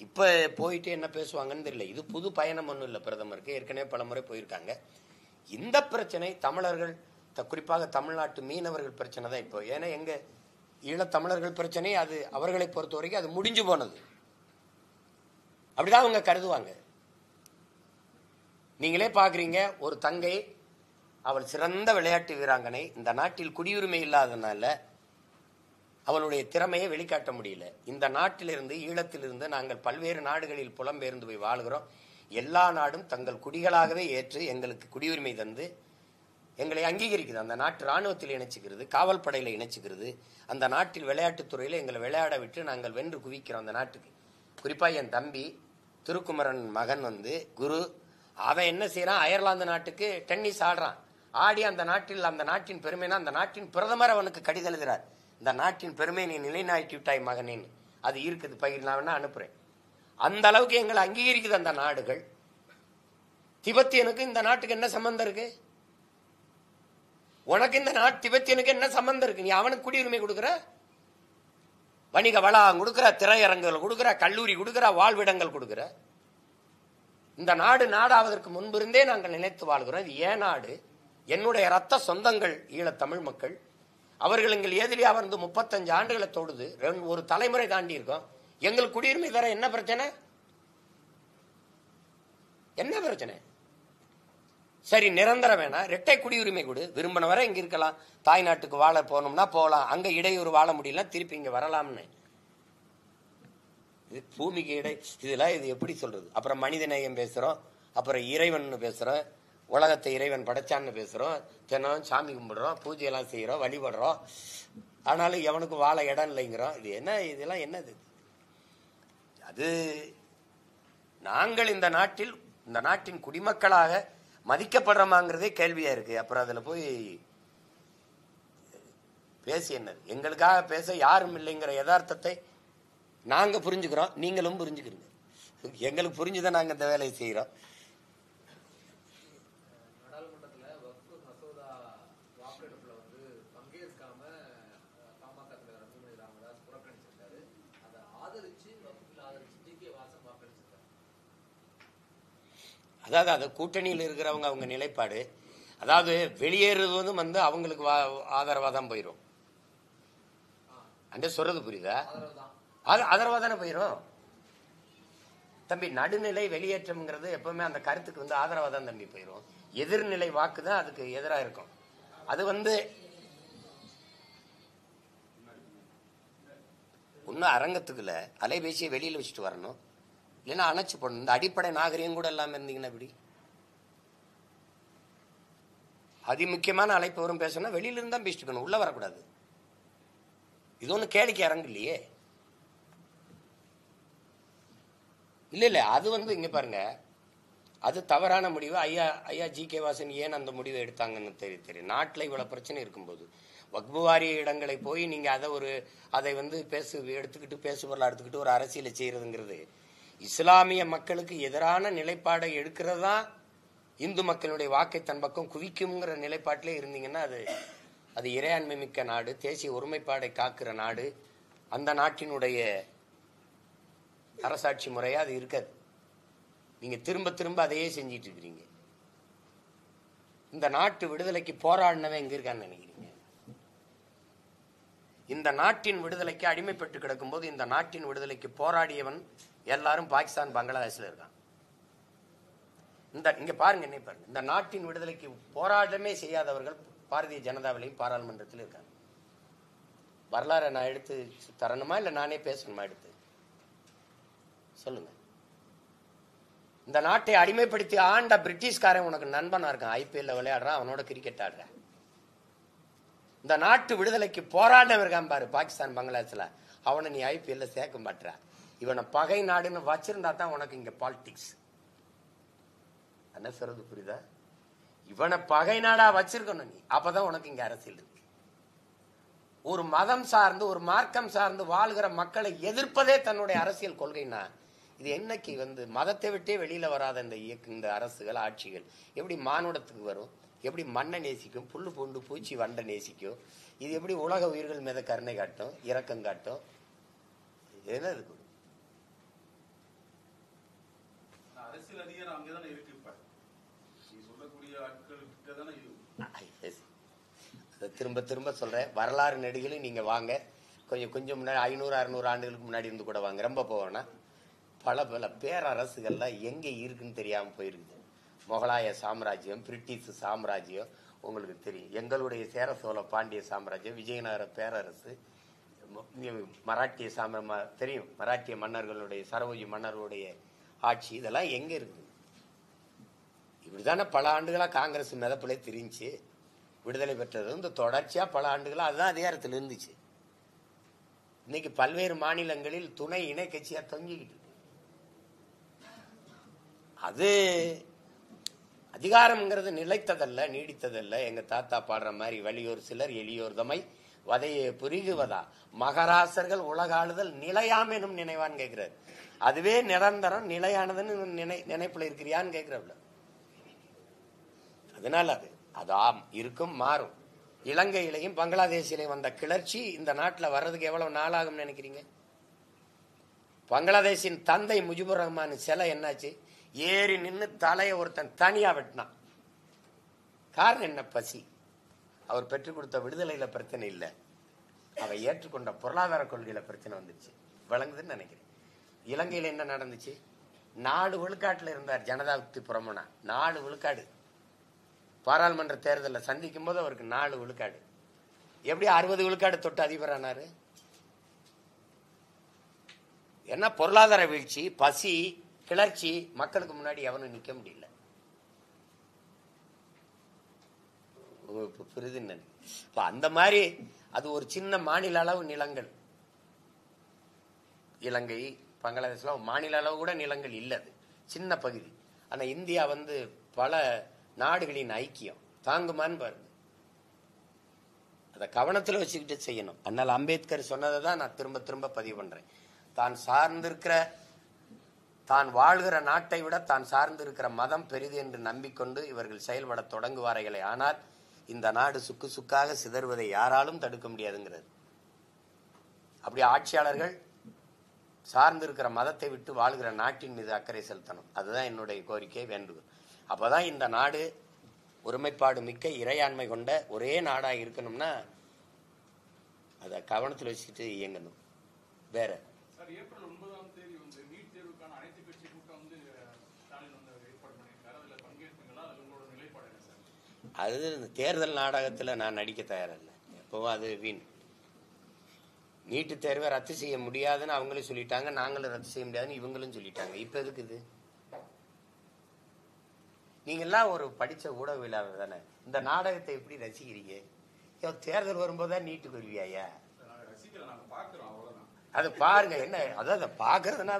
இப்ப போயிட்டு என்ன பேசுவாங்கன்னு தெரியல. இது புது பயணம் ஒன்றும் இல்லை பிரதமருக்கு, ஏற்கனவே பல முறை போயிருக்காங்க. இந்த பிரச்சனை தமிழர்கள், குறிப்பாக தமிழ்நாட்டு மீனவர்கள் பிரச்சனை தான் இப்போ. ஏன்னா எங்க ஈழத்தமிழர்கள் பிரச்சனை அது அவர்களை பொறுத்த வரைக்கும் அது முடிஞ்சு போனது, அப்படிதான் அவங்க கருதுவாங்க. நீங்களே பாக்குறீங்க, ஒரு தங்கை, அவள் சிறந்த விளையாட்டு வீராங்கனை, இந்த நாட்டில் குடியுரிமை இல்லாதனால அவளுடைய திறமையை வெளிக்காட்ட முடியல. இந்த நாட்டிலிருந்து, ஈழத்திலிருந்து நாங்கள் பல்வேறு நாடுகளில் புலம்பெயர்ந்து போய் வாழ்கிறோம். எல்லா நாடும் தங்கள் குடிகளாகவே ஏற்று எங்களுக்கு குடியுரிமை தந்து எங்களை அங்கீகரிக்குது. அந்த நாட்டு ராணுவத்தில் இணைச்சுக்கிறது, காவல் படையில இணைச்சுக்கிறது. அந்த நாட்டில் விளையாட்டுத்துறையில எங்களை விளையாட விட்டு நாங்கள் வென்று குவிக்கிறோம் அந்த நாட்டுக்கு. குறிப்பா என் தம்பி திருக்குமரன் மகன் குரு, அவன் என்ன செய்யறான், அயர்லாந்து நாட்டுக்கு டென்னிஸ் ஆடுறான். ஆடி அந்த நாட்டின் பெருமைனா அந்த நாட்டின் பிரதமர் அவனுக்கு கடிதம் எழுதுறார், இந்த நாட்டின் பெருமை நீ நிலைநாட்டி விட்டாய் மகனின்னு. அது இருக்குது, பயிர் நான் வேணா அனுப்புறேன். அந்த அளவுக்கு எங்களை அங்கீகரிக்குது அந்த நாடுகள். திபெத்தியனுக்கு இந்த நாட்டுக்கு என்ன சம்பந்தம் இருக்கு? உனக்கு இந்த நாட்டு திபெத்தியனுக்கு என்ன சம்பந்தம் இருக்கு? நீ அவனுக்கு குடியுரிமை கொடுக்குற, வணிக வளாகம் கொடுக்குற, திரையரங்குகள் கொடுக்குற, கல்லூரி கொடுக்குற, வாழ்விடங்கள் கொடுக்குற. இந்த நாடு நாடாவதற்கு முன்பிருந்தே நாங்கள் நினைத்து வாழ்கிறோம். இது ஏன் நாடு, என்னுடைய ரத்த சொந்தங்கள் ஈழத்தமிழ் மக்கள். அவர்கள் எங்கள் எதிரியா 35 ஆண்டுகளை தொடுது, ஒரு தலைமுறை தாண்டி இருக்கோம். எங்களுக்கு குடியுரிமை தர என்ன பிரச்சனை? என்ன பிரச்சனை? சரி, நிரந்தரம் வேணா, இரட்டை குடியுரிமை கொடு, விரும்பின வரை இங்க இருக்கலாம். தாய் நாட்டுக்கு வாழ போனோம்னா போகலாம், அங்க இடையூறு வாழ முடியல திருப்பி இங்க வரலாம்னு. இது பூமிக்கு இது எப்படி சொல்றது? அப்புறம் மனித நேயம் பேசுறோம், அப்புறம் இறைவன் பேசுறோம், உலகத்தை இறைவன் படைச்சான்னு பேசுறோம், தினம் சாமி கும்பிடுறோம், பூஜையெல்லாம் செய்யறோம், வழிபடுறோம். ஆனாலும் எவனுக்கும் வாழ இடம் இல்லைங்கிறோம். இது என்ன? இதெல்லாம் என்னது? அது நாங்கள் இந்த நாட்டின் குடிமக்களாக மதிக்கப்படுறோமாங்கிறதே கேள்வியா இருக்கு. அப்புறம் அதுல போய் பேசி என்னது? எங்களுக்காக பேச யாரும் இல்லைங்கிற யதார்த்தத்தை நாங்க புரிஞ்சுக்கிறோம், நீங்களும் புரிஞ்சுக்கிறீங்க. எங்களுக்கு புரிஞ்சுதான் நாங்க இந்த வேலையை செய்யறோம். அதாவது அது கூட்டணியில் இருக்கிறவங்க அவங்க நிலைப்பாடு. அதாவது வெளியேறுவதும் வந்து அவங்களுக்கு ஆதரவா தான் போயிடும். அந்த சொல்றது புரியுதா? ஆதரவா தானே போயிடும் தம்பி. நடுநிலை வெளியேற்றம்ங்கிறது எப்பவுமே அந்த கருத்துக்கு வந்து ஆதரவா தான் தம்பி போயிடும். எதிர்நிலை வாக்கு தான் அதுக்கு எதிராக இருக்கும். அது வந்து ஒன்னும் அரங்கத்துக்குள்ள அலைபேசியை வெளியில வச்சுட்டு வரணும், இல்லைன்னா அணைச்சு போடணும். இந்த அடிப்படை நாகரிகம் கூட இல்லாம இருந்தீங்கன்னா எப்படி? அதிமுக்கியமான அழைப்பு வரும் பேசணும், வெளியில இருந்தா பேசிட்டு இருக்கணும், உள்ள வரக்கூடாது. இது ஒண்ணு கேளிக்கை அரங்கு இல்லையே. இல்ல அது வந்து இங்க பாருங்க, அது தவறான முடிவு. ஐயா ஜி.கே. வாசன் ஏன் அந்த முடிவை எடுத்தாங்கன்னு தெரியும். நாட்டில் இவ்வளவு பிரச்சனை இருக்கும்போது வக்பு வாரிய இடங்களை போய் நீங்க அதை வந்து பேசுபொருளா எடுத்துக்கிட்டு ஒரு அரசியலை செய்யறதுங்கிறது இஸ்லாமிய மக்களுக்கு எதிரான நிலைப்பாடை எடுக்கிறது தான் இந்து மக்களுடைய வாக்கை தன் பக்கம் குவிக்கும்ங்கிற நிலைப்பாட்டிலே இருந்தீங்கன்னா அது இறையாண்மை மிக்க நாடு, தேசிய ஒருமைப்பாடை காக்கிற நாடு, அந்த நாட்டினுடைய அரசாட்சி முறையா அது இருக்காது. நீங்க திரும்ப திரும்ப அதையே செஞ்சிட்டு இருக்கிறீங்க. இந்த நாட்டு விடுதலைக்கு போராடினவன் எங்க இருக்கான்னு நினைக்கிறீங்க? இந்த நாட்டின் விடுதலைக்கு அடிமைப்பட்டு கிடக்கும் போது இந்த நாட்டின் விடுதலைக்கு போராடியவன் எல்லாரும் பாகிஸ்தான், பங்களாதேஷ்ல இருக்கான். இங்க பாருங்க, என்ன பாருங்க, இந்த நாட்டின் விடுதலைக்கு போராட்டமே செய்யாதவர்கள் பாரதிய ஜனதாவிலையும் பாராளுமன்றத்தில் இருக்காங்க. வரலாறு நான் எடுத்து தரணுமா இல்ல நானே பேசணுமா? எடுத்து சொல்லுங்க. இந்த நாட்டை அடிமைப்படுத்தி ஆண்ட பிரிட்டிஷ்காரன் உனக்கு நண்பனா இருக்கான், ஐபிஎல்ல விளையாடுறான், அவனோட கிரிக்கெட் ஆடுற. இந்த நாட்டு விடுதலைக்கு போராட்டம் இருக்கான் பாரு பாகிஸ்தான், பங்களாதேஷ்ல, அவனை நீ ஐபிஎல்ல சேர்க்க மாட்டற. இவனை பகை நாடுன்னு வச்சிருந்தா தான் உனக்கு இங்க பாலிடிக்ஸ். என்ன சொல்றது புரியுதா? இவனை பகை நாடா வச்சிருக்கணும் நீ, அப்பதான் உனக்கு இங்க அரசியல் இருக்கு. ஒரு மதம் சார்ந்து ஒரு மார்க்கம் சார்ந்து வாழ்கிற மக்களை எதிர்ப்பதே தன்னுடைய அரசியல் கொள்கைனா, இது என்னைக்கு வந்து மதத்தை விட்டே வெளியில வராத இந்த அரசுகள், ஆட்சிகள் எப்படி மானுடத்துக்கு வரும்? எப்படி மண்ணை நேசிக்கும்? புல்லு பூண்டு பூச்சி வண்டை நேசிக்கும்? இது எப்படி உலக உயிர்கள் மீத கருணை காட்டும், இரக்கம் காட்டும்? என்ன இருக்கு? அரசியல் அதிகாரம் அங்கதானே இருக்கு. இப்ப நீ சொல்லக்கூடிய ஆட்கள் கிட்டதானே இருக்கு. திரும்ப திரும்ப சொல்றேன், வரலாறு நெடுகிலும் நீங்க வாங்க, கொஞ்சம் முன்னாடி 500-600 ஆண்டுகளுக்கு முன்னாடி இருந்து கூட வாங்க. ரொம்ப போவேன்னா பல பேரரசுகள்லாம் எங்க இருக்குன்னு தெரியாம போயிருக்குது. முகலாய சாம்ராஜ்யம், பிரிட்டிஷ் சாம்ராஜ்யம் உங்களுக்கு தெரியும். எங்களுடைய சேர சோழ பாண்டிய சாம்ராஜ்யம், விஜயநகர பேரரசு, மராட்டிய தெரியும், மராட்டிய மன்னர்களுடைய, சரபோஜி மன்னர்களுடைய ஆட்சி, இதெல்லாம் எங்க இருக்குது? இப்படித்தானே பல ஆண்டுகளா காங்கிரஸ் மிதப்பிலே திரிஞ்சு விடுதலை பெற்றது. இந்த தொடர்ச்சியா பல ஆண்டுகளா அதுதான் அதிகாரத்தில் இருந்துச்சு. இன்னைக்கு பல்வேறு மாநிலங்களில் துணை இணை கட்சியா தொங்கிக்கிட்டு. அது அதிகாரம்ங்கிறது நிலைத்ததல்ல, நீடித்ததல்ல. எங்க தாத்தா பாடுற மாதிரி வலியோர் சிலர் எளியோர் தமை வதையை புரிகுவதா மகராசர்கள் உலகாளுதல் நிலையாம் எனும் நினைவான்னு கேட்கிறாரு. அதுவே நிரந்தரம் நிலையானதுன்னு நினைப்புல இருக்கிறியான்னு கேட்கிறவள. அதனால அது ஆம் இருக்கும், மாறும். இலங்கையிலையும் பங்களாதேஷிலையும் வந்த கிளர்ச்சி இந்த நாட்டில் வர்றதுக்கு எவ்வளவு நாளாகும் நினைக்கிறீங்க? பங்களாதேஷின் தந்தை முஜிபுர் ரஹ்மான் சிலை என்னாச்சு? ஏறி நின்று தலையை ஒருத்தன் தனியா வெட்டினான். காரணம் என்ன? பசி. அவர் பெற்றுக் கொடுத்த விடுதலையில பிரச்சனை இல்லை, அவ ஏற்றுக்கொண்ட பொருளாதார கொள்கையில பிரச்சனை வந்துருச்சு. விளங்குதுன்னு நினைக்கிறேன். இலங்கையில என்ன நடந்துச்சு? 4 விழுக்காட்டுல இருந்தார் ஜனதாவுக்கு புறமுனா. 4 விழுக்காடு. பாராளுமன்ற தேர்தலில் சந்திக்கும் போது அவருக்கு 4 விழுக்காடு. எப்படி 60 விழுக்காடு தொட்டு அதிபர் ஆனாரு? என்ன பொருளாதார வீழ்ச்சி, பசி, கிளர்ச்சி, மக்களுக்கு முன்னாடி எவனும் நிக்க முடியல. புரியுதுன்னு. இப்போ அந்த மாதிரி அது ஒரு சின்ன மாநில அளவு நிலங்கள். இலங்கை, பங்களாதேஷ்லாம் மாநில அளவு கூட நிலங்கள் இல்லை, அது சின்ன பகுதி. ஆனால் இந்தியா பல நாடுகளின் ஐக்கியம் தாங்குமான்னு பாருங்க. அதை கவனத்தில் வச்சுக்கிட்டு செய்யணும். அதனால் அம்பேத்கர் சொன்னதை தான் நான் திரும்ப திரும்ப பதிவு பண்றேன். தான் சார்ந்திருக்கிற, தான் வாழ்கிற நாட்டை விட தான் சார்ந்திருக்கிற மதம் பெரிது என்று நம்பிக்கொண்டு இவர்கள் செயல்பட தொடங்குவார்களே ஆனால் இந்த நாடு சுக்கு சுக்காக சிதறுவதை யாராலும் தடுக்க முடியாதுங்கிறது. அப்படி ஆட்சியாளர்கள் சார்ந்திருக்கிற மதத்தை விட்டு வாழ்கிற நாட்டின் மீது அக்கறை செலுத்தணும். அதுதான் என்னுடைய கோரிக்கை, வேண்டுகோள். அப்பதான் இந்த நாடு ஒருமைப்பாடு மிக்க இறையாண்மை கொண்ட ஒரே நாடா இருக்கணும்னா அதை கவனத்தில் வச்சுட்டு இயங்கணும். வேற ஏப்ரல் 9ஆம் தேதி நீட் தேர்வுக்கான அனைத்து கட்சி கூட்டம் ஸ்டாலின் ஏற்பாடு பண்ணியிருக்காரு. அதுல பங்கேற்பீங்களா? அது உங்களோட நிலைப்பாடு என்ன சார்? அது இந்த தேர்தல் நாடகத்தில் நான் நடிக்க தயாரில்லை. எப்பவும் அது வீண். நீட்டு தேர்வை ரத்து செய்ய முடியாதுன்னு அவங்களே சொல்லிட்டாங்க, நாங்களும் ரத்து செய்ய முடியாதுன்னு இவங்களும் சொல்லிட்டாங்க. இப்ப எதுக்கு இது? நீங்கெல்லாம் ஒரு படிச்ச ஊடகவியலாளர் தானே, இந்த நாடகத்தை எப்படி ரசிக்கிறீங்க? தேர்தல் வரும்போதுதான் நீட்டுக்கு வருவியா? அது பாருங்க, என்ன அதாவது பாக்குறதுனா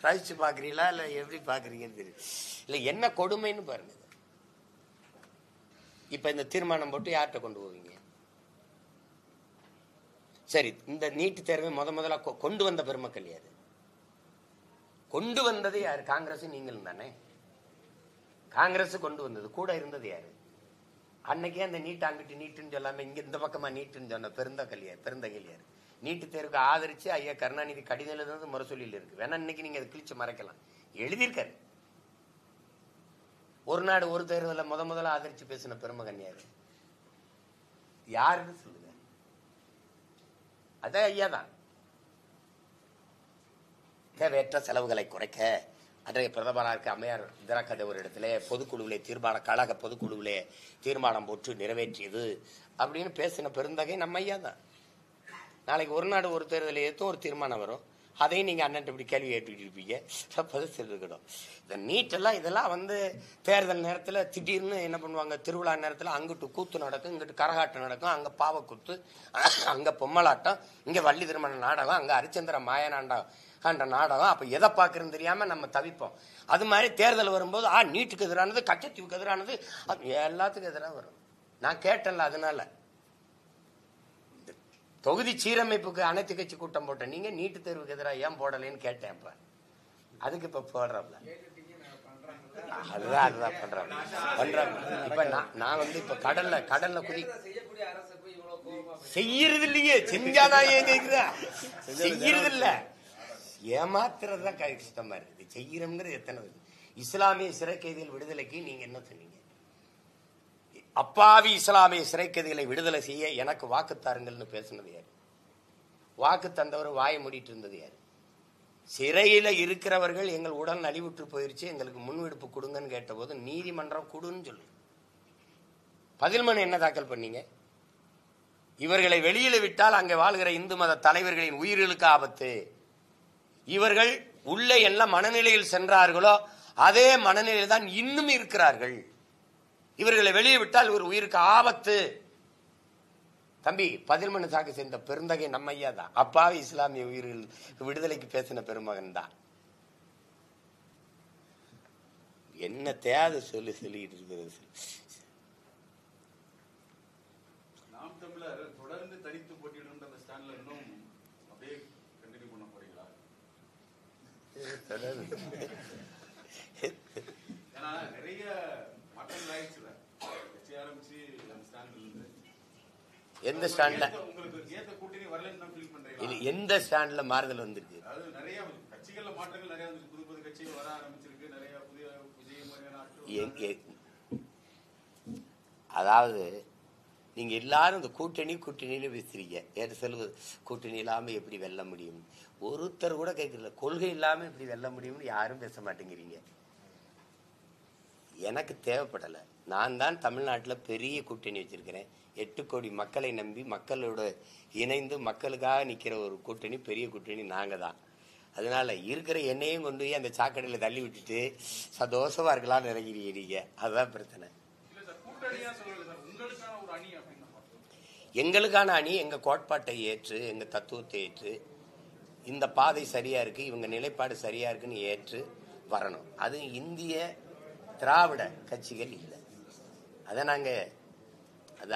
ரசிச்சு பாக்குறீங்களா இல்ல எப்படி பாக்குறீங்கன்னு தெரியும். இல்ல என்ன கொடுமைன்னு பாருங்க. இப்ப இந்த தீர்மானம் போட்டு யார்கிட்ட கொண்டு போவீங்க? சரி, இந்த நீட்டு தேர்வை முதல்ல கொண்டு வந்த பெருமக்கள் யாரு? கொண்டு வந்தது யாரு? காங்கிரஸ், நீங்களும் தானே. காங்கிரஸ் கொண்டு வந்தது, கூட இருந்தது யாரு? அன்னைக்கே அந்த நீட் அங்கிட்டு நீட்டுன்னு சொல்லாம இங்க இந்த பக்கமா நீட்டுன்னு சொன்ன பெருந்தகையில் யாரு? நீட்டு தேர்வுக்கு ஆதரிச்சு ஐயா கருணாநிதி கடிதம் எழுதுனது முரசொலியில் இருக்கு. வேணா இன்னைக்கு நீங்க அதை கிழிச்சு மறைக்கலாம், எழுதியிருக்காரு. ஒரு நாடு ஒரு தேர்தல முதல்ல ஆதரிச்சு பேசின பெருமகன் யாரு? யாருன்னு சொல்லுங்க. அதே ஐயா தான். தேவையற்ற செலவுகளை குறைக்க அன்றைய பிரதமராக அம்மையார் இந்திரா காந்தி ஒரு இடத்துல பொதுக்குழுவிலே கழக பொதுக்குழுவிலே தீர்மானம் போட்டு நிறைவேற்றியது அப்படின்னு பேசின பெருந்தகை நம்ம ஐயா தான். நாளைக்கு ஒரு நாடு ஒரு தேர்தல் ஏற்றும் ஒரு தீர்மானம் வரும், அதையும் நீங்க அண்ணன் இப்படி கேள்வி ஏற்றிட்டு இருப்பீங்க. இருக்கணும். இந்த நீட்டெல்லாம் இதெல்லாம் தேர்தல் நேரத்தில் திடீர்னு என்ன பண்ணுவாங்க, திருவிழா நேரத்தில் அங்கிட்டு கூத்து நடக்கும், இங்கிட்டு கரகாட்டம் நடக்கும், அங்க பாவக்கூத்து, அங்க பொம்மலாட்டம், இங்க வள்ளி திருமண நாடகம், அங்க ஹரிச்சந்திர மாயனாண்டம் என்ற நாடகம். அப்ப எதை பாக்குறதுன்னு தெரியாம நம்ம தவிப்போம். அது மாதிரி தேர்தல் வரும்போது நீட்டுக்கு எதிரானது, கச்சத்தீவுக்கு எதிரானது, எல்லாத்துக்கும் எதிராக வரும். நான் கேட்டேன்ல, அதனால தொகுதி சீரமைப்புக்கு அனைத்து கட்சி கூட்டம் போட்டேன், நீங்க நீட்டு தேர்வுக்கு எதிராக ஏன் போடலன்னு கேட்டேன். இப்ப அதுக்கு இப்ப போடுறோம்ல, அதுதான் பண்றாங்க. இப்ப நான் இப்ப கடல்ல குதி செய்யறது இல்லையே, செஞ்சா நான் ஏன் கேக்குறேன்? செய்யறது இல்ல, ஏமாத்துறதுதான் கஷ்டமா இருக்குது. செய்யறோம்ங்கிறது எத்தனை? இஸ்லாமிய சிறை கைதிகள் விடுதலைக்கு நீங்க என்ன சொன்னீங்க? அப்பாவி இஸ்லாமிய சிறை கைதிகளை விடுதலை செய்ய எனக்கு வாக்கு தாருங்கள்னு பேசினது யாரு? வாக்கு தந்தவர் வாயை மூடிட்டு இருந்தது யாரு? சிறையில இருக்கிறவர்கள் எங்கள் உடல் நலிவுற்று போயிருச்சு, எங்களுக்கு முன்விடுப்பு கொடுங்கன்னு கேட்ட போது நீதிமன்றம் கொடுன்னு சொல்லு. பதில் மனு என்ன தாக்கல் பண்ணீங்க? இவர்களை வெளியில விட்டால் அங்கே வாழ்கிற இந்து மத தலைவர்களின் உயிர்களுக்கு ஆபத்து, இவர்கள் உள்ள என்ன மனநிலையில் சென்றார்களோ அதே மனநிலையில் தான் இன்னும் இருக்கிறார்கள், இவர்களை வெளியே விட்டால் இவர் உயிருக்கு ஆபத்து. தம்பி, பதில் மனு தாக்கல் செய்த பெருந்தகை நம்ம ஐயா தான். அப்பாவி இஸ்லாமிய உயிர்கள் விடுதலைக்கு பேசின பெருமகன் தான். என்ன தேவை சொல்லிட்டு இருக்கிறது? நாம் தமிழர் தொடர்ந்து தனித்து போட்டியிடும் அந்த ஸ்டாண்ட்ல இன்னும் அப்படியே கண்டினியூ பண்ண போறீங்களா? ஏன்னா நிறைய மாற்றங்கள் ஆயிடுச்சுல, கட்சி ஆரம்பிச்சு அந்த ஸ்டாண்ட்ல இருந்து எந்த ஸ்டாண்ட்ல உங்களுக்கு ஏத்த கூட்டணி வரலன்னு ஃபீல் பண்றீங்களா? எந்த ஸ்டாண்ட்ல மாறுதல் வந்திருக்கு? அது நிறைய கட்சிகள்ல மாற்றங்கள் நிறைய வந்து புது புது கட்சிகள் வர ஆரம்பிச்சிருக்கு, நிறைய புதிய விஜய் மாதிரியான. அதாவது நீங்க எல்லாரும் இந்த கூட்டணின்னு பேசுறீங்க. ஏற்ற சொல்லுவது கூட்டணி இல்லாம எப்படி வெல்ல முடியும்? ஒருத்தர் கூட கேட்கல, கொள்கை இல்லாம எப்படி வெல்ல முடியும்னு யாரும் பேச மாட்டேங்கிறீங்க. எனக்கு தேவைப்படலை. நான் தான் தமிழ்நாட்டில் பெரிய கூட்டணி வச்சிருக்கிறேன். 8 கோடி மக்களை நம்பி மக்களோட இணைந்து மக்களுக்காக நிற்கிற ஒரு கூட்டணி, பெரிய கூட்டணி நாங்க தான். அதனால இருக்கிற எண்ணெயும் கொண்டு போய் அந்த சாக்கடையில் தள்ளி விட்டுட்டு சந்தோஷமா இருக்கலாம்னு நினைக்கிறீங்க நீங்க. அதுதான் பிரச்சனை. கூட்டணியா சொல்லல சார், உங்க உங்களுக்கான ஒரு அணி அப்படின்னு எங்களுக்கான அணி எங்க கோட்பாட்டை ஏற்று, எங்க தத்துவத்தை ஏற்று, இந்த பாதை சரியா இருக்கு, இவங்க நிலைப்பாடு சரியா இருக்குன்னு ஏற்று வரணும். அது இந்திய திராவிட கட்சிகள் இல்லை. அதை நாங்க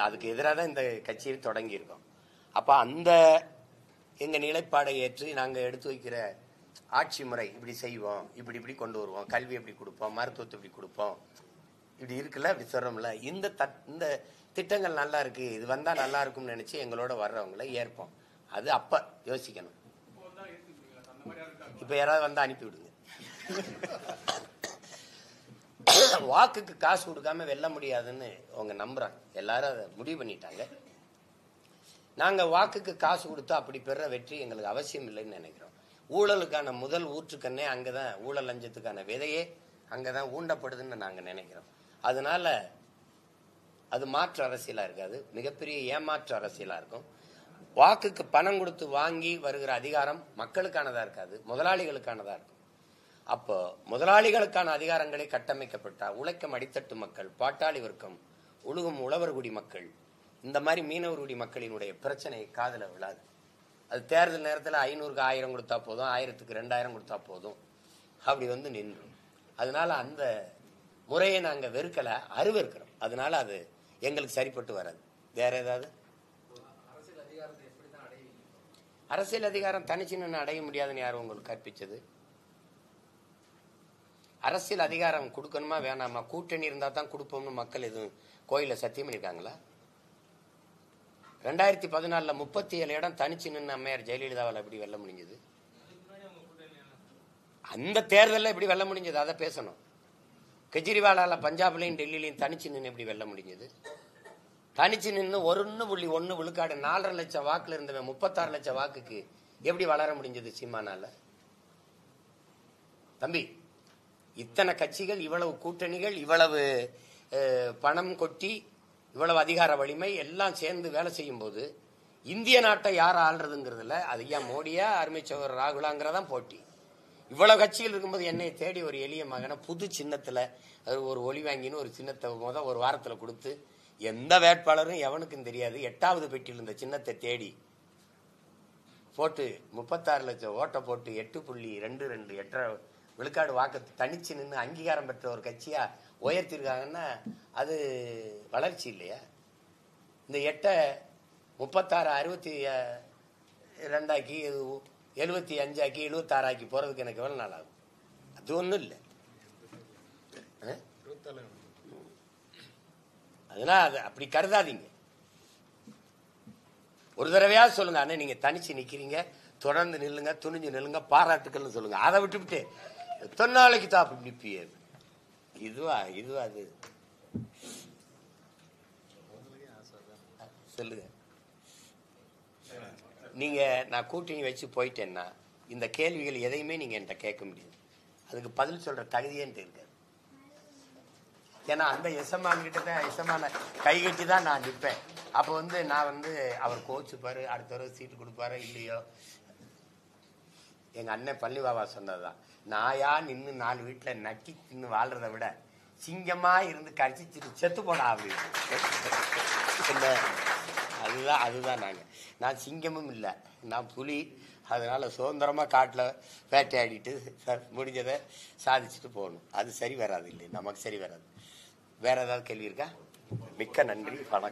அதுக்கு எதிராக தான் இந்த கட்சியை தொடங்கி இருக்கோம். அப்ப அந்த எங்க நிலைப்பாடை ஏற்று நாங்க எடுத்து வைக்கிற ஆட்சி முறை இப்படி செய்வோம், இப்படி கொண்டு வருவோம், கல்வி எப்படி கொடுப்போம், மருத்துவத்தை எப்படி கொடுப்போம், இப்படி இருக்குல்ல, இப்படி சொல்றோம்ல, இந்த திட்டங்கள் நல்லா இருக்கு, இது வந்தா நல்லா இருக்கும்னு நினைச்சு எங்களோட வர்றவங்களை ஏற்போம். அது அப்ப யோசிக்கணும். இப்ப யாராவது வந்தா அனுப்பி விடுங்க. வாக்குக்கு காசு கொடுக்காம வெல்ல முடியாதுன்னு அவங்க நம்புறாங்க. எல்லாரும் அதை முடிவு பண்ணிட்டாங்க. நாங்க வாக்குக்கு காசு கொடுத்தா அப்படி பெற வெற்றி எங்களுக்கு அவசியம் இல்லைன்னு நினைக்கிறோம். ஊழலுக்கான முதல் ஊற்றுக்கண்ணே அங்கதான், ஊழல் லஞ்சத்துக்கான விதையே அங்கதான் ஊண்டப்படுதுன்னு நாங்க நினைக்கிறோம். அதனால அது மாற்று அரசியலா இருக்காது, மிகப்பெரிய ஏமாற்று அரசியலா இருக்கும். வாக்குக்கு பணம் கொடுத்து வாங்கி வருகிற அதிகாரம் மக்களுக்கானதா இருக்காது, முதலாளிகளுக்கானதா இருக்கும். அப்போ முதலாளிகளுக்கான அதிகாரங்களே கட்டமைக்கப்பட்டா உழைக்கும் அடித்தட்டு மக்கள், பாட்டாளி வர்க்கம், உழுகும் உழவர்குடி மக்கள், இந்த மாதிரி மீனவர்குடி மக்களினுடைய பிரச்சனை காதுல விழாது. அது தேர்தல் நேரத்தில் 500க்கு 1000 கொடுத்தா போதும், 1000க்கு 2000 கொடுத்தா போதும், அப்படி வந்து நின்றும். அதனால அந்த முறையை நாங்க வெறுக்கல, அருவருக்கிறோம். அதனால அது எங்களுக்கு சரிப்பட்டு வராது. வேற ஏதாவது அரசியல் அதிகாரம் தனிச்சு நின்று அடைய முடியாதுன்னு யாரும் உங்களுக்கு கற்பிச்சது? அரசியல் அதிகாரம் கொடுக்கணுமா வேணாமா, கூட்டணி இருந்தா தான் கொடுப்போம்னு மக்கள் எதுவும் கோயில சத்தியம் பண்ணிருக்காங்களா? 2014 37 இடம் தனிச்சு நின்று அம்மையார் ஜெயலலிதாவால் எப்படி வெல்ல முடிஞ்சது? அந்த தேர்தலில் எப்படி வெல்ல முடிஞ்சது அதை பேசணும். கெஜ்ரிவாலால பஞ்சாப்லையும் டெல்லியிலையும் தனிச்சு நின்று எப்படி வெல்ல முடிஞ்சது? தனிச்சு நின்று 1.1 விழுக்காடு 4.5 லட்சம் வாக்குல இருந்தவன் 36 லட்சம் வாக்குக்கு எப்படி வளர முடிஞ்சது சீமானால? தம்பி, இத்தனை கட்சிகள், இவ்வளவு கூட்டணிகள், இவ்வளவு பணம் கொட்டி, இவ்வளவு அதிகார வலிமை எல்லாம் சேர்ந்து வேலை செய்யும் போது இந்திய நாட்டை யார் ஆள்றதுங்கிறதுல அது ஐயா மோடியா அருமை சகோதரர் ராகுலாங்கிறதான் போட்டி. இவ்வளவு கட்சிகள் இருக்கும்போது என்னை தேடி ஒரு எளிய மகனை புது சின்னத்துல ஒரு ஒளி வாங்கின்னு ஒரு சின்னத்தை ஒரு வாரத்துல கொடுத்து, எந்த வேட்பாளரும் எவனுக்கும் தெரியாது, 8வது பெட்டியில் இருந்த சின்னத்தை தேடி போட்டு 36 லட்சம் ஓட்டை போட்டு 8.22 8 விழுக்காடு வாக்கு தனிச்சு நின்று அங்கீகாரம் பெற்ற ஒரு கட்சியா உயர்த்திருக்காங்கன்னா அது வளர்ச்சி இல்லையா? இந்த 8 36 62 ஆக்கி 75 ஆக்கி 76 ஆக்கி போறதுக்கு எனக்கு எவ்வளவு நாள் ஆகும்? அது ஒண்ணும் இல்லை. அதனால அது அப்படி கருதாதீங்க. ஒரு தடவையா சொல்லுங்க, அண்ணே நீங்க தனிச்சு நிக்கிறீங்க, தொடர்ந்து நில்லுங்க, துணிஞ்சு நில்லுங்க, பாராட்டுக்கள்னு சொல்லுங்க. அதை விட்டுவிட்டு தொன்னாளைக்கு தான் அப்படி நிப்பிய இதுவா அது சொல்லுங்க. நீங்க நான் கூட்டணி வச்சு போயிட்டேன்னா இந்த கேள்விகள் எதையுமே நீங்க என்கிட்ட கேட்க முடியாது, அதுக்கு பதில் சொல்ற தகுதியே இருக்காது. ஏன்னா அந்த எசமான் கிட்ட தான் எசமான கைகட்டி தான் நான் நிற்பேன். அப்போ நான் அவர் கோச்சுப்பாரு, அடுத்த தடவை சீட்டு கொடுப்பாரு இல்லையோ. எங்க அண்ணன் பள்ளி பாபா சொன்னதுதான், நாயா நின்று 4 வீட்டுல நக்கி நின்று வாழ்றதை விட சிங்கமா இருந்து கடிச்சிட்டு செத்து போனா அப்படின்னு. அதுதான் நான் சிங்கமும் இல்லை, நான் புலி. அதனால சுதந்திரமா காட்டுல வேட்டையாடிட்டு முடிஞ்சதை சாதிச்சுட்டு போகணும். அது சரி வராது, இல்லை நமக்கு சரி வராது. வேற ஏதாவது கேள்வி இருக்கா? மிக்க நன்றி, வணக்கம்.